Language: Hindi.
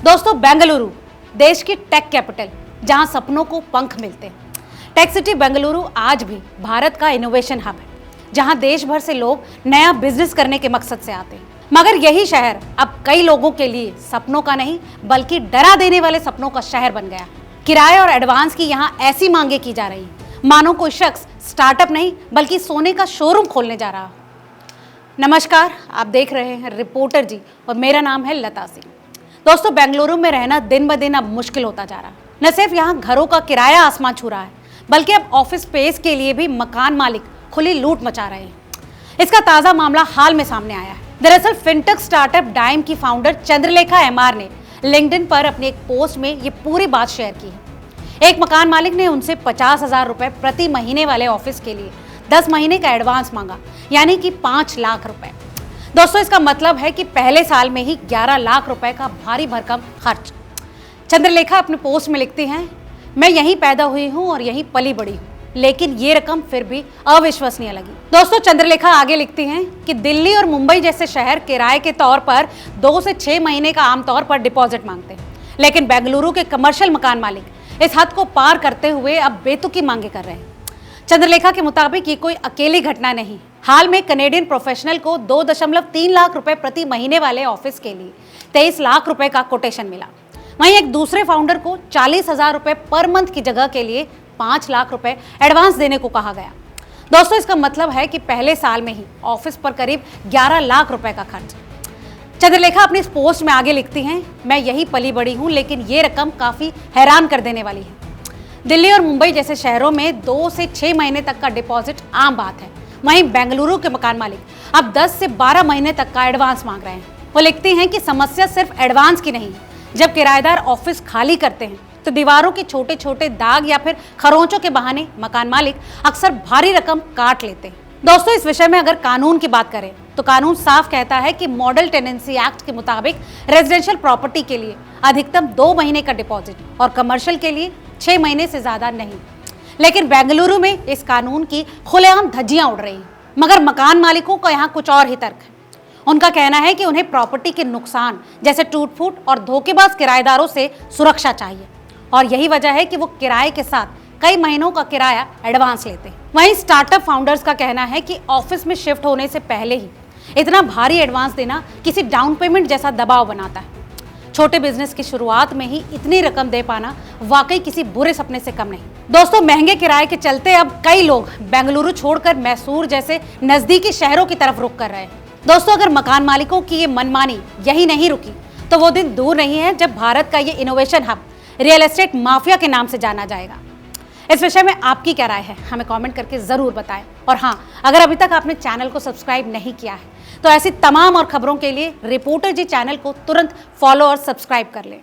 दोस्तों, बेंगलुरु देश की टेक कैपिटल, जहां सपनों को पंख मिलते हैं। टेक सिटी बेंगलुरु आज भी भारत का इनोवेशन हब है, जहां देश भर से लोग नया बिजनेस करने के मकसद से आते हैं। मगर यही शहर अब कई लोगों के लिए सपनों का नहीं बल्कि डरा देने वाले सपनों का शहर बन गया। किराए और एडवांस की यहाँ ऐसी मांगे की जा रही है मानो कोई शख्स स्टार्टअप नहीं बल्कि सोने का शोरूम खोलने जा रहा। नमस्कार, आप देख रहे हैं रिपोर्टर जी और मेरा नाम है लता सिंह। दोस्तों, बेंगलुरु में रहना दिन ब दिन अब मुश्किल होता जा रहा है। न सिर्फ यहाँ घरों का किराया आसमान छू रहा है, बल्कि अब ऑफिस स्पेस के लिए भी मकान मालिक खुली लूट मचा रहे हैं। इसका ताज़ा मामला हाल में सामने आया है। दरअसल फिनटेक स्टार्टअप डाइम की फाउंडर चंद्रलेखा एमआर ने लिंक्डइन पर अपने एक पोस्ट में ये पूरी बात शेयर की है। एक मकान मालिक ने उनसे 50,000 रुपए प्रति महीने वाले ऑफिस के लिए 10 महीने का एडवांस मांगा, यानी कि 5 लाख रुपए। दोस्तों, इसका मतलब है कि पहले साल में ही 11 लाख रुपए का भारी भरकम खर्च। चंद्रलेखा अपने पोस्ट में लिखती हैं, मैं यहीं पैदा हुई हूं और यहीं पली बड़ी हूं, लेकिन ये रकम फिर भी अविश्वसनीय लगी। दोस्तों, चंद्रलेखा आगे लिखती हैं कि दिल्ली और मुंबई जैसे शहर किराए के तौर पर 2 से 6 महीने का आमतौर पर डिपॉजिट मांगते हैं, लेकिन बेंगलुरु के कमर्शियल मकान मालिक इस हद को पार करते हुए अब बेतुकी मांगे कर रहे हैं। चंद्रलेखा के मुताबिक ये कोई अकेली घटना नहीं। हाल में कनेडियन प्रोफेशनल को 2.3 लाख रुपए प्रति महीने वाले ऑफिस के लिए 23 लाख रुपए का कोटेशन मिला। वहीं एक दूसरे फाउंडर को 40,000 रुपए पर मंथ की जगह के लिए 5 लाख रुपए एडवांस देने को कहा गया। दोस्तों, इसका मतलब है कि पहले साल में ही ऑफिस पर करीब 11 लाख रुपए का खर्च। चंद्रलेखा अपनी इस पोस्ट में आगे लिखती हैं, मैं यही पली बड़ी हूं, लेकिन ये रकम काफी हैरान कर देने वाली है। दिल्ली और मुंबई जैसे शहरों में 2 से 6 महीने तक का डिपॉजिट आम बात है। वहीं बेंगलुरु के मकान मालिक अब 10 से 12 महीने तक का एडवांस मांग रहे हैं। वो लिखती हैं कि समस्या सिर्फ एडवांस की नहीं, जब किराएदार ऑफिस खाली करते हैं तो दीवारों के छोटे छोटे दाग या फिर खरोंचों के बहाने मकान मालिक अक्सर भारी रकम काट लेते हैं। दोस्तों, इस विषय में अगर कानून की बात करें तो कानून साफ कहता है कि मॉडल टेनेंसी एक्ट के मुताबिक रेजिडेंशियल प्रॉपर्टी के लिए अधिकतम 2 महीने का डिपॉजिट और कमर्शियल के लिए 6 महीने से ज्यादा नहीं। लेकिन बेंगलुरु में इस कानून की खुलेआम धज्जियां उड़ रही हैं। मगर मकान मालिकों का यहाँ कुछ और ही तर्क है। उनका कहना है कि उन्हें प्रॉपर्टी के नुकसान जैसे टूट फूट और धोखेबाज किराएदारों से सुरक्षा चाहिए, और यही वजह है कि वो किराए के साथ कई महीनों का किराया एडवांस लेते हैं। वहीं स्टार्टअप फाउंडर्स का कहना है कि ऑफिस में शिफ्ट होने से पहले ही इतना भारी एडवांस देना किसी डाउन पेमेंट जैसा दबाव बनाता है। छोटे बिजनेस की शुरुआत में ही इतनी रकम दे पाना वाकई किसी बुरे सपने से कम नहीं। दोस्तों, महंगे किराए के चलते अब कई लोग बेंगलुरु छोड़कर मैसूर जैसे नजदीकी शहरों की तरफ रुख कर रहे हैं। दोस्तों, अगर मकान मालिकों की ये मनमानी यही नहीं रुकी तो वो दिन दूर नहीं है जब भारत का ये innovation hub real estate mafia के नाम से जाना जाएगा। इस विषय में आपकी क्या राय है, हमें कमेंट करके जरूर बताएं। और हाँ, अगर अभी तक आपने चैनल को सब्सक्राइब नहीं किया है तो ऐसी तमाम और खबरों के लिए रिपोर्टर जी चैनल को तुरंत फॉलो और सब्सक्राइब कर लें।